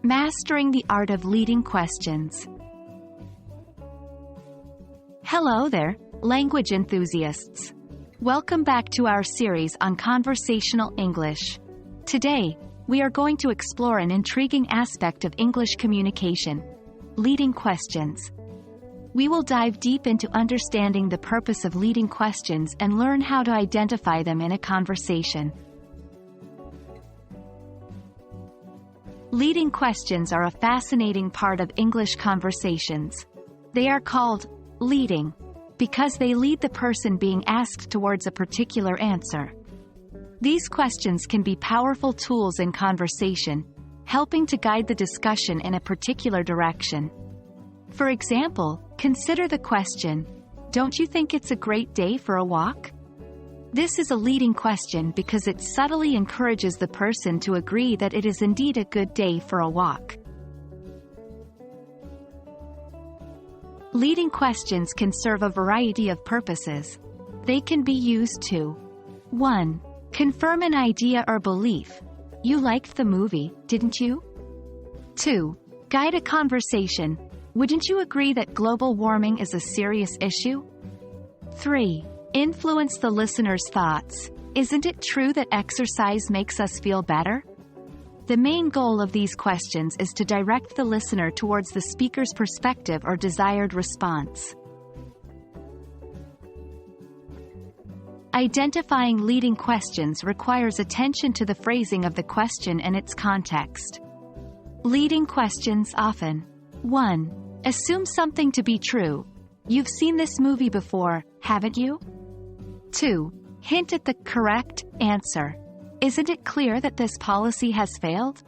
Mastering the art of leading questions. Hello there, language enthusiasts. Welcome back to our series on conversational English. Today, we are going to explore an intriguing aspect of English communication: leading questions. We will dive deep into understanding the purpose of leading questions and learn how to identify them in a conversation. Leading questions are a fascinating part of English conversations. They are called leading because they lead the person being asked towards a particular answer. These questions can be powerful tools in conversation, helping to guide the discussion in a particular direction. For example, consider the question, "Don't you think it's a great day for a walk?" This is a leading question because it subtly encourages the person to agree that it is indeed a good day for a walk. Leading questions can serve a variety of purposes. They can be used to 1. Confirm an idea or belief. "You liked the movie, didn't you?" 2. Guide a conversation. "Wouldn't you agree that global warming is a serious issue?" 3. Influence the listener's thoughts. "Isn't it true that exercise makes us feel better?" The main goal of these questions is to direct the listener towards the speaker's perspective or desired response. Identifying leading questions requires attention to the phrasing of the question and its context. Leading questions often 1. Assume something to be true. "You've seen this movie before, haven't you?" 2. Hint at the correct answer. "Isn't it clear that this policy has failed?"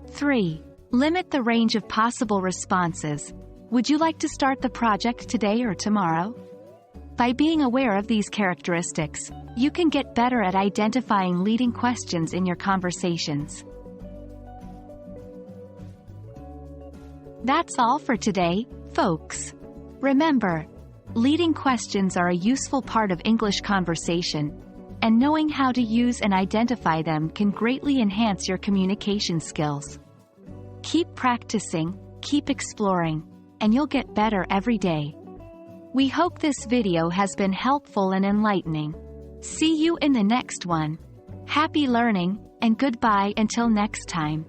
3. Limit the range of possible responses. "Would you like to start the project today or tomorrow?" By being aware of these characteristics, you can get better at identifying leading questions in your conversations. That's all for today, folks. Remember, leading questions are a useful part of English conversation, and knowing how to use and identify them can greatly enhance your communication skills. Keep practicing, keep exploring, and you'll get better every day. We hope this video has been helpful and enlightening. See you in the next one. Happy learning, and goodbye until next time.